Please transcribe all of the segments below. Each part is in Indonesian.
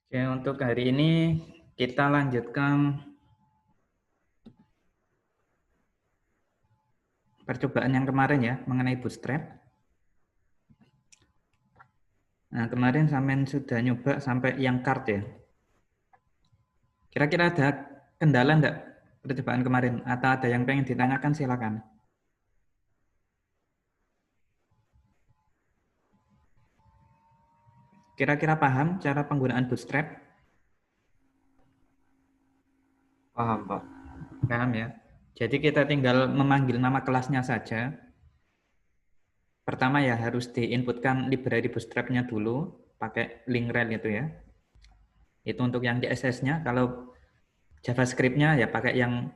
Oke, untuk hari ini kita lanjutkan percobaan yang kemarin ya, mengenai bootstrap. Nah, kemarin sampean sudah nyoba sampai yang card ya. Kira-kira ada kendala enggak percobaan kemarin? Atau ada yang pengen ditanyakan, silakan. Kira-kira paham cara penggunaan bootstrap? Paham, Pak. Paham ya? Jadi kita tinggal memanggil nama kelasnya saja. Pertama ya harus diinputkan library bootstrap-nya dulu, pakai link rel itu ya. Itu untuk yang CSS-nya. Kalau JavaScript-nya ya pakai yang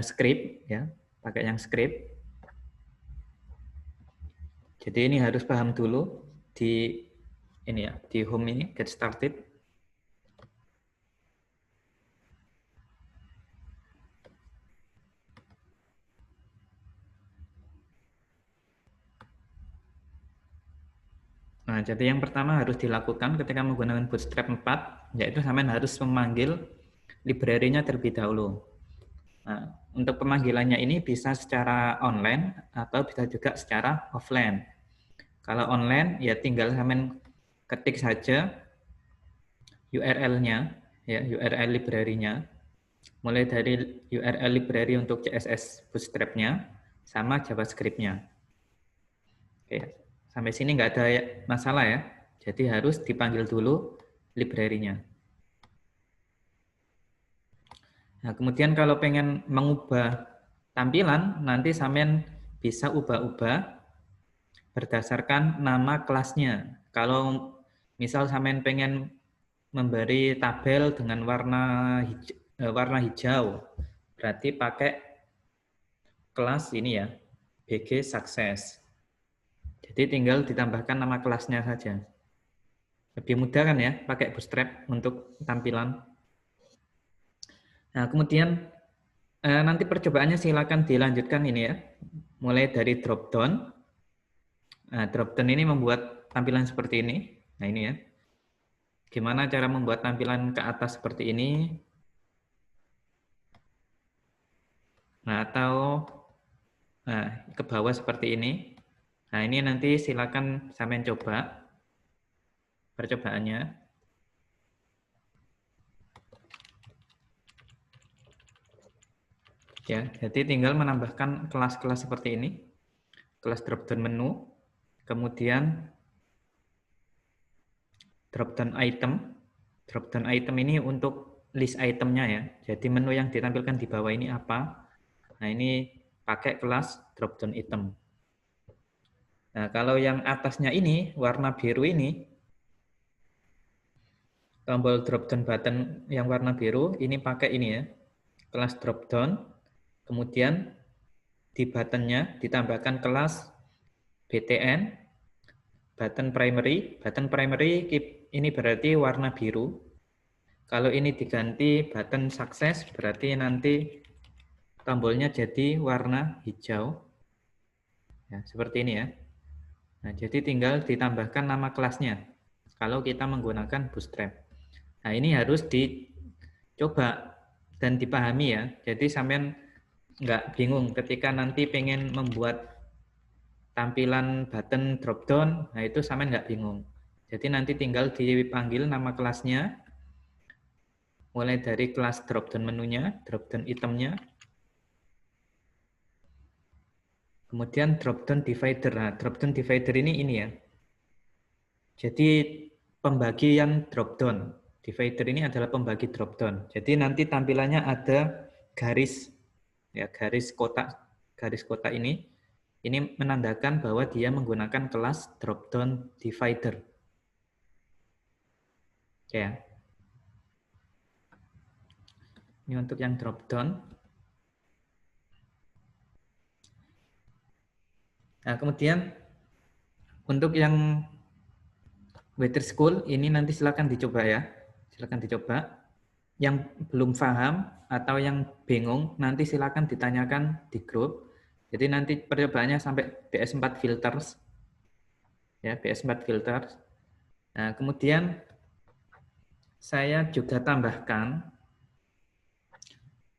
script ya, pakai yang script. Jadi ini harus paham dulu di ini ya, di home ini get started. Nah, jadi yang pertama harus dilakukan ketika menggunakan Bootstrap 4, yaitu sampean harus memanggil library-nya terlebih dahulu. Nah, untuk pemanggilannya ini bisa secara online atau bisa juga secara offline. Kalau online ya tinggal sampean ketik saja URL-nya, ya URL library-nya, mulai dari URL library untuk CSS Bootstrap-nya sama JavaScript-nya. Oke, sampai sini nggak ada masalah ya. Jadi harus dipanggil dulu library-nya. Nah, kemudian kalau pengen mengubah tampilan, nanti sampean bisa ubah-ubah berdasarkan nama kelasnya. Kalau misal sampean pengen memberi tabel dengan warna hijau, berarti pakai kelas ini ya, BG Success. Jadi tinggal ditambahkan nama kelasnya saja. Lebih mudah kan ya, pakai Bootstrap untuk tampilan. Nah, kemudian nanti percobaannya silakan dilanjutkan ini ya, mulai dari drop down. Nah, drop down ini membuat tampilan seperti ini. Nah, ini ya. Gimana cara membuat tampilan ke atas seperti ini? Nah, atau ke bawah seperti ini. Nah, ini nanti silakan sampean coba percobaannya. Ya, jadi tinggal menambahkan kelas-kelas seperti ini. Kelas drop down menu, kemudian drop down item. Drop down item ini untuk list itemnya ya. Jadi menu yang ditampilkan di bawah ini apa? Nah, ini pakai kelas drop down item. Nah, kalau yang atasnya ini warna biru ini, tombol drop down button yang warna biru ini pakai ini ya, kelas drop down. Kemudian di buttonnya ditambahkan kelas btn, button primary. Button primary ini berarti warna biru. Kalau ini diganti button sukses, berarti nanti tombolnya jadi warna hijau. Ya, seperti ini ya. Nah, jadi tinggal ditambahkan nama kelasnya kalau kita menggunakan Bootstrap. Nah, ini harus dicoba dan dipahami ya. Jadi sampean nggak bingung ketika nanti pengen membuat tampilan button drop down, nah itu sampean nggak bingung. Jadi nanti tinggal dipanggil nama kelasnya, mulai dari kelas drop down menunya, drop down itemnya, kemudian drop down divider. Nah, drop down divider ini ya. Jadi pembagian drop down. Divider ini adalah pembagi drop down. Jadi nanti tampilannya ada garis ya, garis kotak ini menandakan bahwa dia menggunakan kelas drop down divider. Ya. Ini untuk yang drop down. Nah, kemudian untuk yang Weather School ini nanti silakan dicoba ya. Silakan dicoba. Yang belum paham atau yang bingung nanti silakan ditanyakan di grup. Jadi nanti percobaannya sampai BS4 filters. Ya, BS4 filters. Nah, kemudian saya juga tambahkan,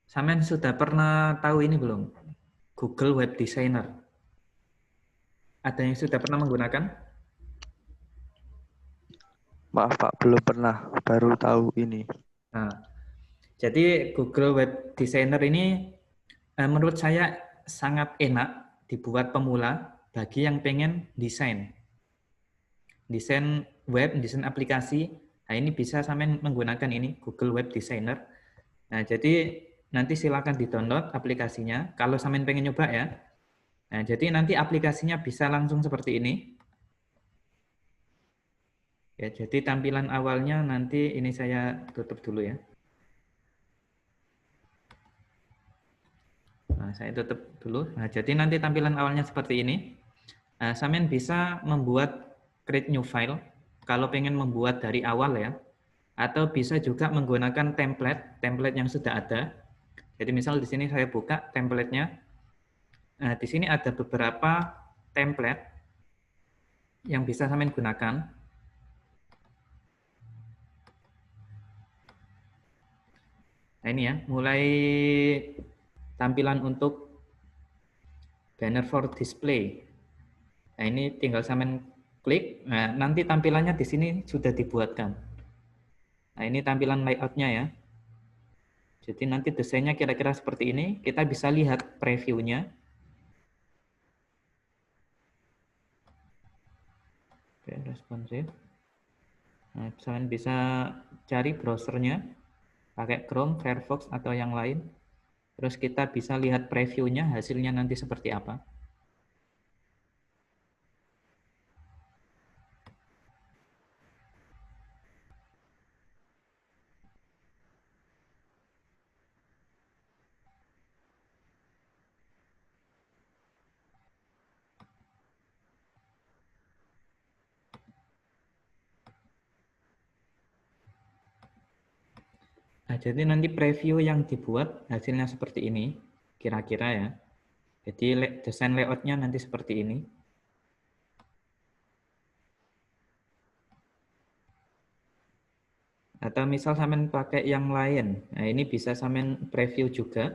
sampean sudah pernah tahu ini belum? Google Web Designer. Ada yang sudah pernah menggunakan? Maaf Pak, belum pernah, baru tahu ini. Nah, jadi Google Web Designer ini menurut saya sangat enak dibuat pemula bagi yang pengen desain web, desain aplikasi. Nah, ini bisa sampean menggunakan ini Google Web Designer. Nah, jadi nanti silakan di-download aplikasinya kalau sampean pengen nyoba ya. Nah, jadi nanti aplikasinya bisa langsung seperti ini. Ya, jadi tampilan awalnya nanti ini saya tutup dulu ya. Nah, saya tutup dulu. Nah, jadi nanti tampilan awalnya seperti ini. Nah, sampean bisa membuat create new file kalau pengen membuat dari awal ya. Atau bisa juga menggunakan template yang sudah ada. Jadi misal di sini saya buka template-nya. Nah, di sini ada beberapa template yang bisa sampean gunakan. Nah, ini ya, mulai tampilan untuk banner for display. Nah, ini tinggal sampean klik. Nah, nanti tampilannya di sini sudah dibuatkan. Nah, ini tampilan layout-nya ya. Jadi nanti desainnya kira-kira seperti ini. Kita bisa lihat preview-nya. Oke, responsif. Nah, kalian bisa cari browsernya, pakai Chrome, Firefox, atau yang lain. Terus kita bisa lihat preview-nya, hasilnya nanti seperti apa. Nah, jadi nanti preview yang dibuat hasilnya seperti ini, kira-kira ya. Jadi desain layout-nya nanti seperti ini. Atau misal sampean pakai yang lain. Nah, ini bisa sampean preview juga.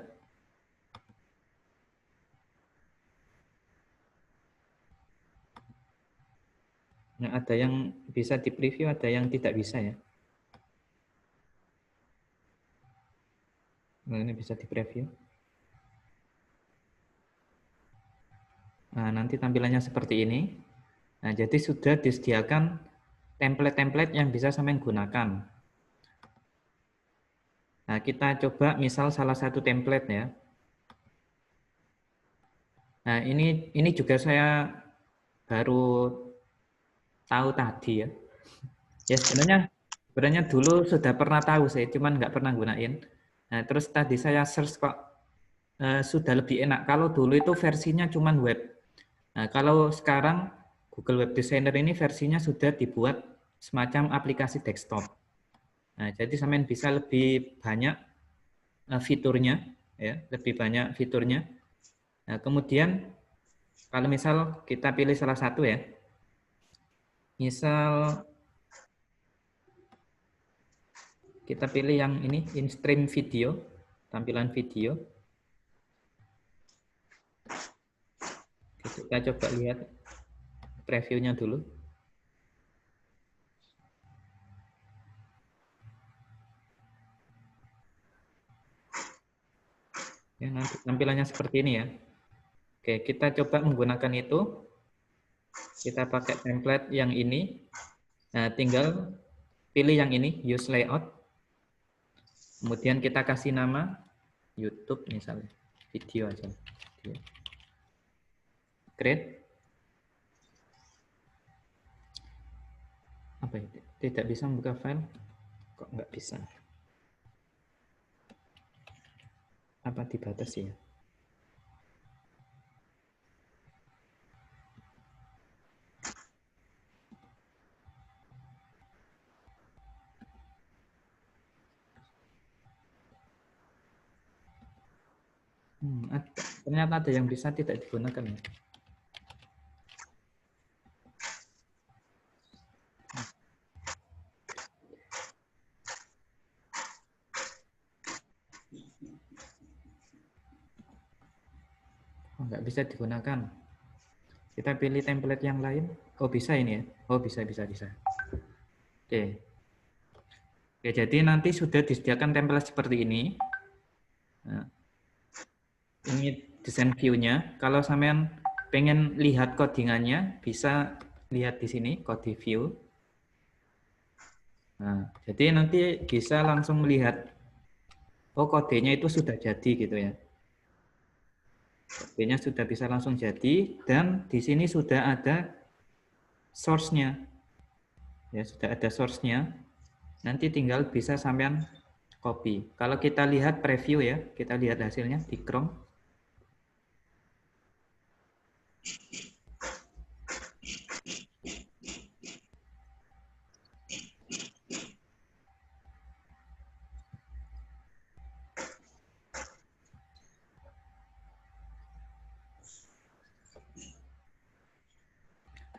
Nah, ada yang bisa di preview, ada yang tidak bisa ya. Nah, ini bisa di preview. Nah, nanti tampilannya seperti ini. Nah, jadi sudah disediakan template-template yang bisa sampean gunakan. Nah, kita coba misal salah satu template ya. Nah, ini juga saya baru tahu tadi ya. Ya sebenarnya dulu sudah pernah tahu saya, cuman nggak pernah gunain. Nah, terus tadi saya search kok sudah lebih enak. Kalau dulu itu versinya cuman web. Nah, kalau sekarang Google Web Designer ini versinya sudah dibuat semacam aplikasi desktop. Nah, jadi sampean bisa lebih banyak fiturnya, ya, lebih banyak fiturnya. Nah, kemudian kalau misal kita pilih salah satu ya, misal kita pilih yang ini, in-stream video, tampilan video. Kita coba lihat previewnya dulu. Ya, nanti tampilannya seperti ini ya. Oke, kita coba menggunakan itu. Kita pakai template yang ini. Nah, tinggal pilih yang ini, use layout. Kemudian kita kasih nama YouTube misalnya, video aja. Create. Apa itu? Tidak bisa membuka file? Kok nggak bisa? Apa dibatasi ya? Ternyata ada yang bisa tidak digunakan ya. Oh, nggak bisa digunakan. Kita pilih template yang lain. Oh, bisa ini ya? Oh, bisa. Oke. Oke, jadi nanti sudah disediakan template seperti ini. Nah, ini desain view-nya. Kalau sampean pengen lihat codingannya, bisa lihat di sini, code view. Nah, jadi nanti bisa langsung melihat, oh kodenya itu sudah jadi gitu ya. Kodenya sudah bisa langsung jadi, dan di sini sudah ada source-nya. Ya, sudah ada source-nya. Nanti tinggal bisa sampean copy. Kalau kita lihat preview ya, kita lihat hasilnya di Chrome.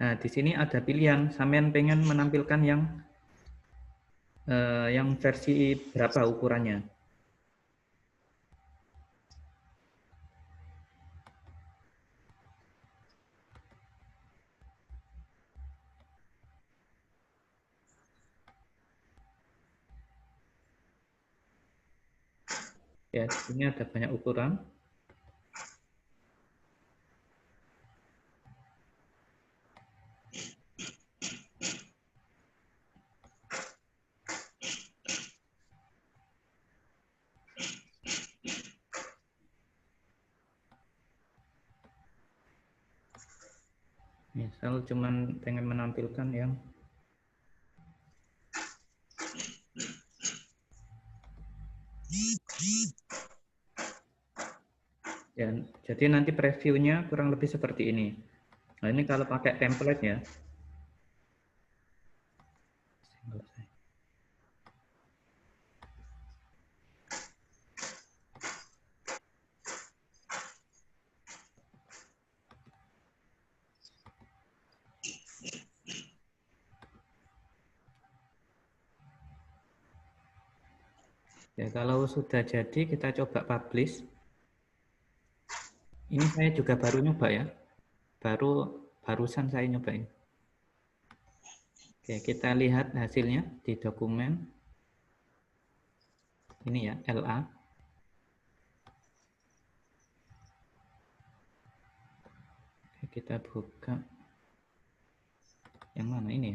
Nah, di sini ada pilihan, sampean pengen menampilkan yang versi berapa ukurannya. Ya, di sini ada banyak ukuran. Misal cuman pengen menampilkan yang ya, jadi nanti previewnya kurang lebih seperti ini. Nah, ini kalau pakai template ya. Ya, kalau sudah jadi kita coba publish. Ini saya juga baru nyoba ya. Barusan saya nyobain. Oke, kita lihat hasilnya di dokumen. Ini ya, LA. Oke, kita buka. Yang mana ini?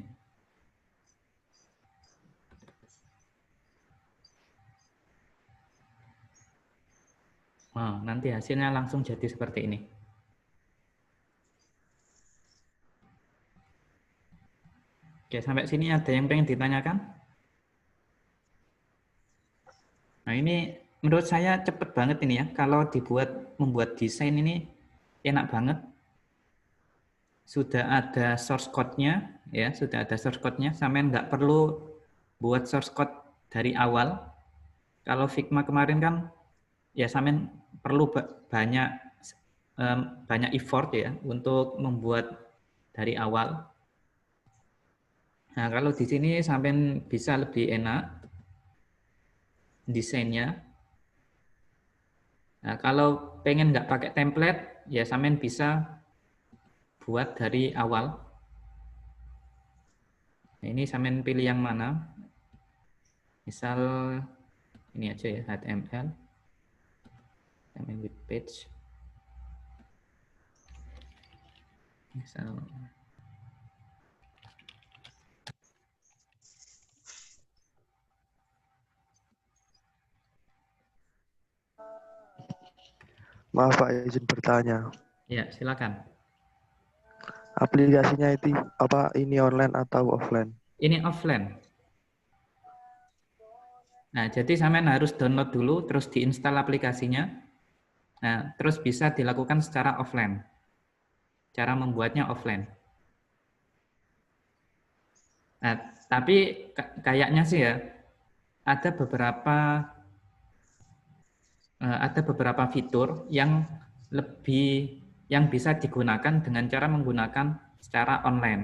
Nah, nanti hasilnya langsung jadi seperti ini. Oke, sampai sini ada yang pengen ditanyakan? Nah, ini menurut saya cepet banget ini ya. Kalau membuat desain ini enak banget. Sudah ada source code-nya, ya, sudah ada source code-nya. Sampai nggak perlu buat source code dari awal. Kalau Figma kemarin kan, ya sampai perlu banyak effort ya untuk membuat dari awal. Nah, kalau di sini sampai bisa lebih enak desainnya. Nah, kalau pengen nggak pakai template, ya sampean bisa buat dari awal. Nah, ini sampean pilih yang mana. Misal ini aja ya, HTML with page. Misal Maaf Pak, izin bertanya. ya, silakan. Aplikasinya itu apa ini online atau offline? Ini offline. Nah, jadi sampean harus download dulu, terus diinstal aplikasinya. Nah, terus bisa dilakukan secara offline. Cara membuatnya offline. Nah, tapi kayaknya sih ya, ada beberapa fitur yang bisa digunakan dengan cara menggunakan secara online.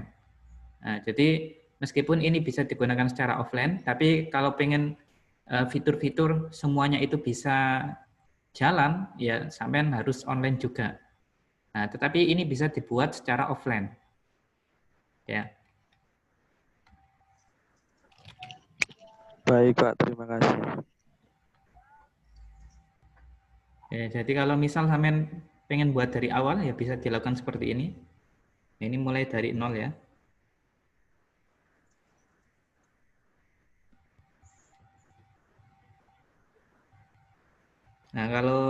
Nah, jadi meskipun ini bisa digunakan secara offline, tapi kalau pengen fitur-fitur semuanya itu bisa jalan, ya sampean harus online juga. Nah, tetapi ini bisa dibuat secara offline. Ya. Baik, Pak. Terima kasih. Ya, jadi kalau misal sampean pengen buat dari awal ya bisa dilakukan seperti ini. Ini mulai dari nol ya. Nah, kalau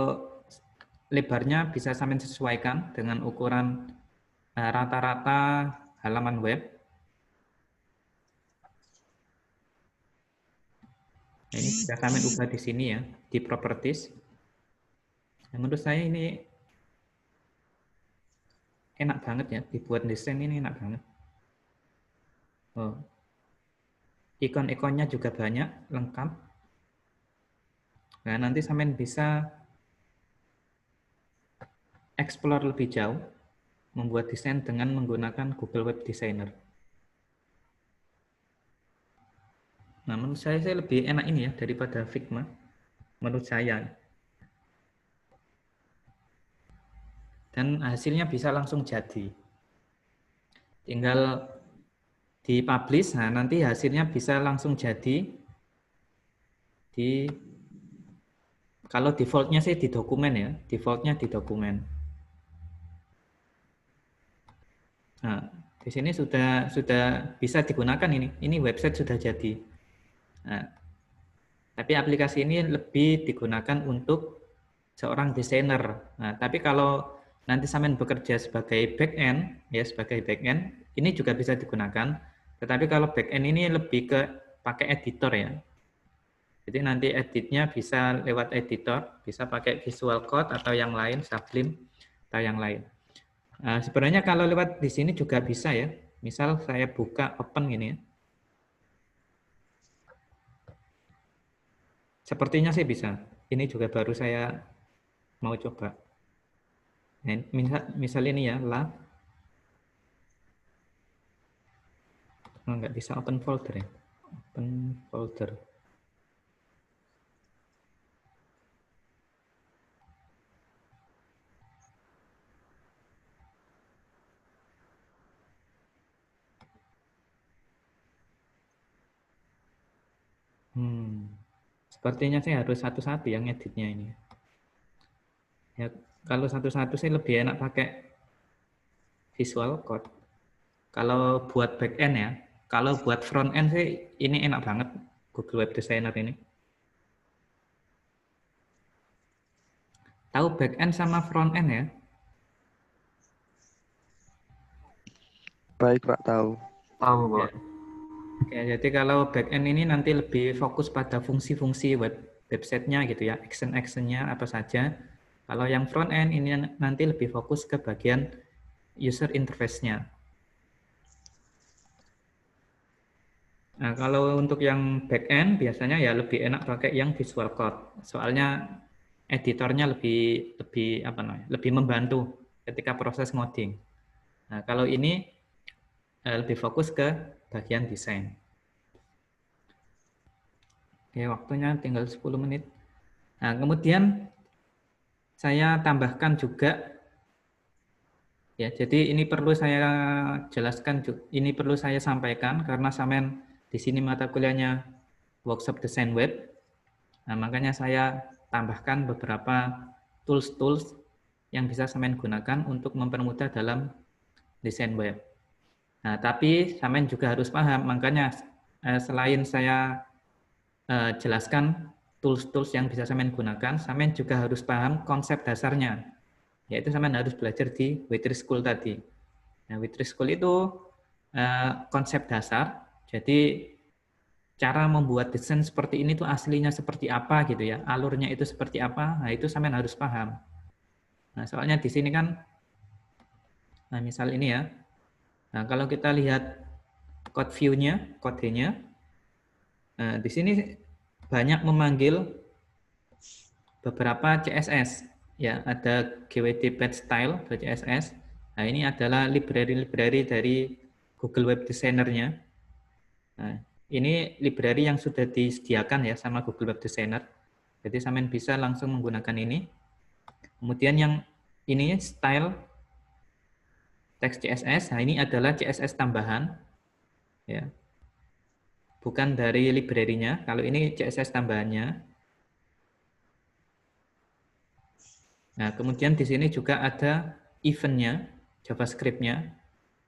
lebarnya bisa sampean sesuaikan dengan ukuran rata-rata halaman web. Nah, ini bisa sampean ubah di sini ya, di properties. Nah, menurut saya ini enak banget ya, dibuat desain ini enak banget. Oh. Ikon-ikonnya juga banyak, lengkap. Nah, nanti sampean bisa explore lebih jauh, membuat desain dengan menggunakan Google Web Designer. Nah, menurut saya lebih enak ini ya daripada Figma. Menurut saya. Dan hasilnya bisa langsung jadi. Tinggal dipublish, nah nanti hasilnya bisa langsung jadi di, kalau defaultnya sih di dokumen ya, defaultnya di dokumen. Nah, di sini sudah bisa digunakan ini website sudah jadi. Nah, tapi aplikasi ini lebih digunakan untuk seorang desainer. Nah, tapi kalau nanti sampean bekerja sebagai back end, ya sebagai back end, ini juga bisa digunakan. Tetapi kalau back end ini lebih ke pakai editor ya. Jadi nanti editnya bisa lewat editor, bisa pakai Visual Code atau yang lain, Sublime atau yang lain. Nah, sebenarnya kalau lewat di sini juga bisa ya. Misal saya buka open gini ya. Sepertinya sih bisa. Ini juga baru saya mau coba. Nah, misal ini ya, lah. Oh, nggak bisa open folder ya. Open folder. Sepertinya saya harus satu-satu yang editnya ini. Ya, kalau satu-satu sih lebih enak pakai Visual Code. Kalau buat back end ya, kalau buat front end sih ini enak banget Google Web Designer ini. Tahu back end sama front end ya? Baik, Pak. Tahu. Tahu, Pak. Ya, jadi kalau back end ini nanti lebih fokus pada fungsi-fungsi websitenya gitu ya, action-actionnya apa saja. Kalau yang front end ini nanti lebih fokus ke bagian user interface-nya. Nah, kalau untuk yang back end biasanya ya lebih enak pakai yang Visual Code. Soalnya editornya lebih membantu ketika proses ngoding. Nah, kalau ini lebih fokus ke bagian desain. Oke, waktunya tinggal 10 menit. Nah, kemudian saya tambahkan juga ya, jadi ini perlu saya jelaskan, ini perlu saya sampaikan karena sampean di sini mata kuliahnya workshop desain web. Nah, makanya saya tambahkan beberapa tools-tools yang bisa sampean gunakan untuk mempermudah dalam desain web. Nah, tapi sampean juga harus paham, makanya selain saya jelaskan tools-tools yang bisa sampean gunakan, sampean juga harus paham konsep dasarnya, yaitu sampean harus belajar di Witri School tadi. Nah, Witri School itu konsep dasar, jadi cara membuat desain seperti ini tuh aslinya seperti apa gitu ya, alurnya itu seperti apa, nah itu sampean harus paham. Nah, soalnya di sini kan, nah misal ini ya, nah kalau kita lihat code view-nya, kodenya, nah di sini banyak memanggil beberapa CSS, ya ada GWT Page Style CSS. Nah ini adalah library-library dari Google Web Designer-nya. Nah, ini library yang sudah disediakan ya sama Google Web Designer. Jadi sampean bisa langsung menggunakan ini. Kemudian yang ini style teks CSS. Nah, ini adalah CSS tambahan, ya, bukan dari library-nya. Kalau ini CSS tambahannya. Nah, kemudian di sini juga ada event-nya, JavaScript-nya.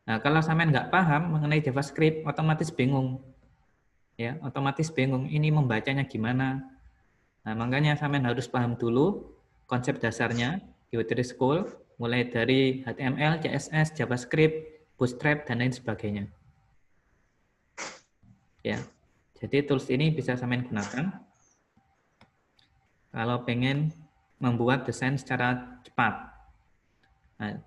Nah, kalau sampean nggak paham mengenai JavaScript, otomatis bingung. Ya, otomatis bingung ini membacanya gimana. Nah, makanya sampean harus paham dulu konsep dasarnya, Geometry School, mulai dari HTML, CSS, JavaScript, Bootstrap, dan lain sebagainya. Ya, jadi tools ini bisa sampean gunakan kalau pengen membuat desain secara cepat. Nah,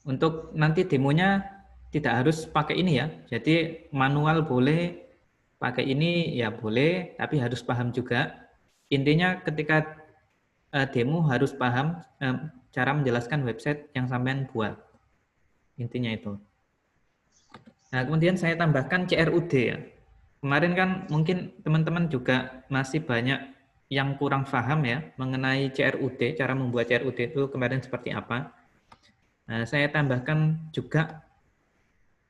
untuk nanti demonya tidak harus pakai ini ya. Jadi manual boleh, pakai ini ya boleh, tapi harus paham juga. Intinya ketika demo harus paham cara menjelaskan website yang sampean buat. Intinya itu. Nah, kemudian saya tambahkan CRUD ya. Kemarin kan mungkin teman-teman juga masih banyak yang kurang paham ya mengenai CRUD, cara membuat CRUD itu kemarin seperti apa. Nah, saya tambahkan juga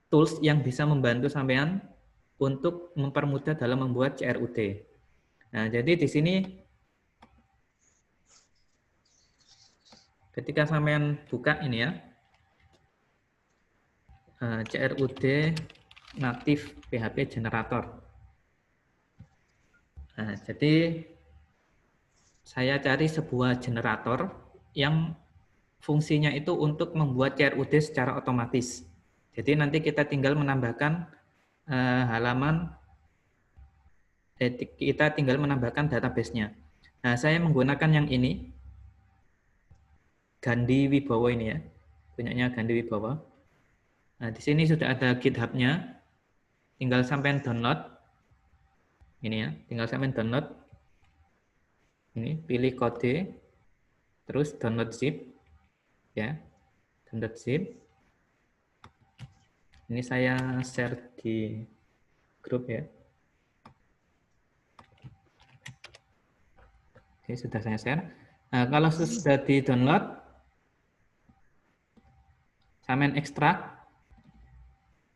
tools yang bisa membantu sampean untuk mempermudah dalam membuat CRUD. Nah, jadi di sini ketika sampean buka ini ya, CRUD native PHP generator. Nah, jadi saya cari sebuah generator yang fungsinya itu untuk membuat CRUD secara otomatis. Jadi nanti kita tinggal menambahkan kita tinggal menambahkan database-nya. Nah, saya menggunakan yang ini, Gandhi Wibowo ini ya, punyanya Gandhi Wibowo. Nah, di sini sudah ada GitHub-nya, tinggal sampai download. Ini ya, tinggal sampai download. Ini pilih kode, terus download zip, ya, download zip. Ini saya share di grup ya. Oke, sudah saya share. Nah, kalau sudah di-download, sampean ekstrak.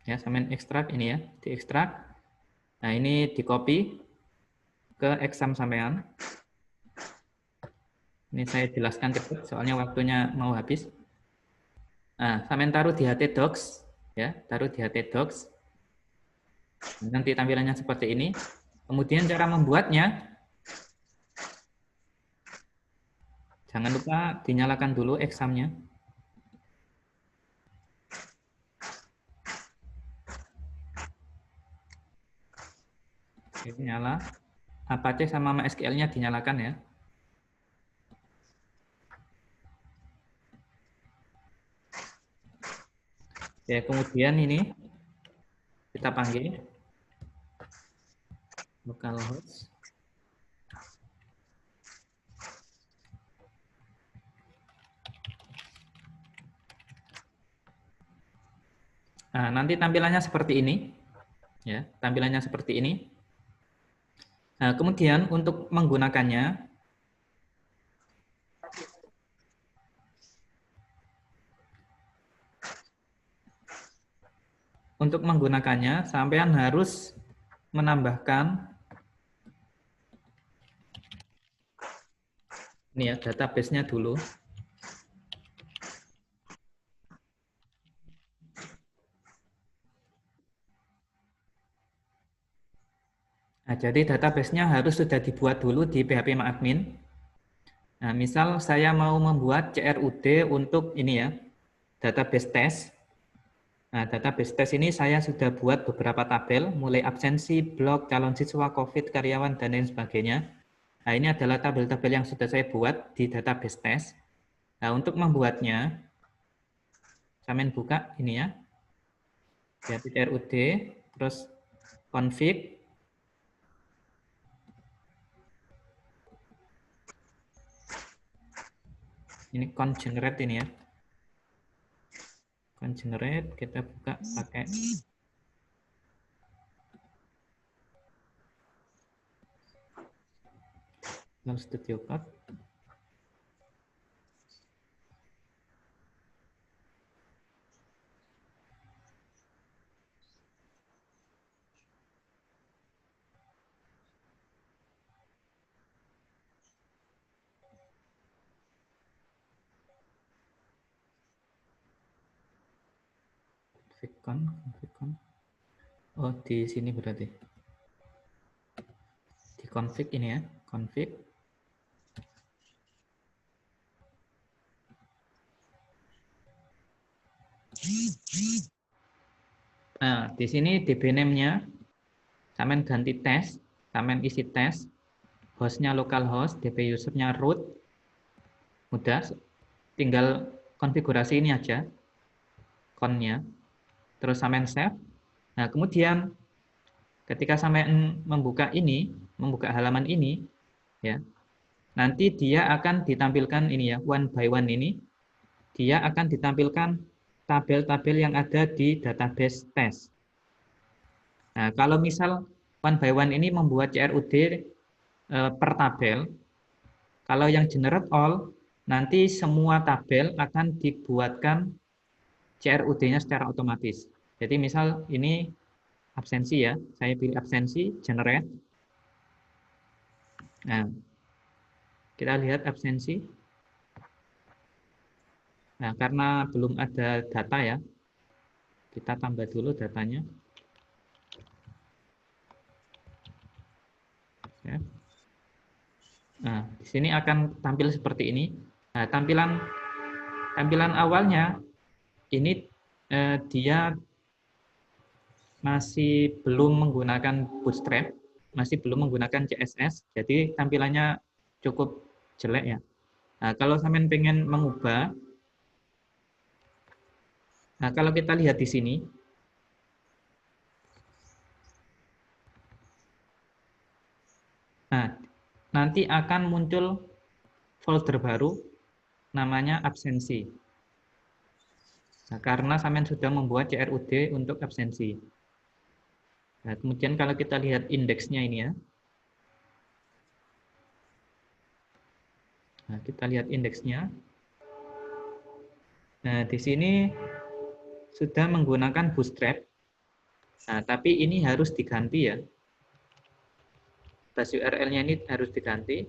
Ya, sampean ekstrak ini ya, diekstrak. Nah, ini di-copy ke exam sampean. Ini saya jelaskan cepat, soalnya waktunya mau habis. Nah, sampean taruh di htdocs, ya, taruh di htdocs. Nanti tampilannya seperti ini. Kemudian cara membuatnya, jangan lupa dinyalakan dulu examnya. Ini nyala. Apache sama MySQL-nya dinyalakan ya. Ya, kemudian ini kita panggil localhost. Nah, nanti tampilannya seperti ini. Ya, tampilannya seperti ini. Nah, kemudian untuk menggunakannya, sampean harus menambahkan ini ya, database-nya dulu. Nah, jadi database-nya harus sudah dibuat dulu di phpMyAdmin. Nah, misal saya mau membuat CRUD untuk ini ya, database test. Nah, database test ini saya sudah buat beberapa tabel, mulai absensi, blog, calon siswa, COVID, karyawan, dan lain sebagainya. Nah, ini adalah tabel-tabel yang sudah saya buat di database test. Nah, untuk membuatnya, sampean buka ini ya, CRUD, terus config, ini congenerate ini ya. Congenerate, kita buka pakai Studio Code. config. Oh, di sini berarti. Di config ini ya, config. Nah, di sini DB name-nya sampean ganti tes, sampean isi tes, hostnya localhost, DB user-nya root. Mudah, tinggal konfigurasi ini aja, con-nya. Terus sampean save. Nah, kemudian ketika sampean membuka ini, membuka halaman ini, ya, nanti dia akan ditampilkan ini ya, one by one ini, dia akan ditampilkan tabel-tabel yang ada di database test. Nah, kalau misal one by one ini membuat CRUD per tabel, kalau yang generate all, nanti semua tabel akan dibuatkan CRUD-nya secara otomatis. Jadi misal ini absensi ya, saya pilih absensi, generate. Nah, kita lihat absensi. Nah, karena belum ada data ya, kita tambah dulu datanya. Nah, di sini akan tampil seperti ini. Nah, tampilan awalnya ini dia masih belum menggunakan Bootstrap, masih belum menggunakan CSS, jadi tampilannya cukup jelek ya. Nah, kalau sampean pengen mengubah, nah kalau kita lihat di sini, nah nanti akan muncul folder baru namanya absensi. Nah, karena sampean sudah membuat CRUD untuk absensi. Nah, kemudian kalau kita lihat indeksnya ini ya. Nah, kita lihat indeksnya. Nah, di sini sudah menggunakan Bootstrap. Nah, tapi ini harus diganti ya. Base URL-nya ini harus diganti.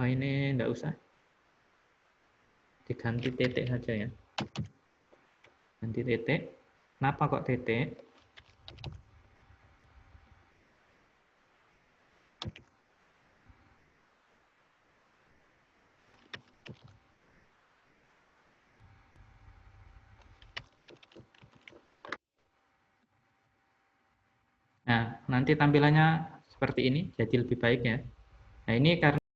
Oh, ini enggak usah. Diganti titik saja ya. Ganti titik. Kenapa kok titik? Nah, nanti tampilannya seperti ini, jadi lebih baik ya. Nah, ini karena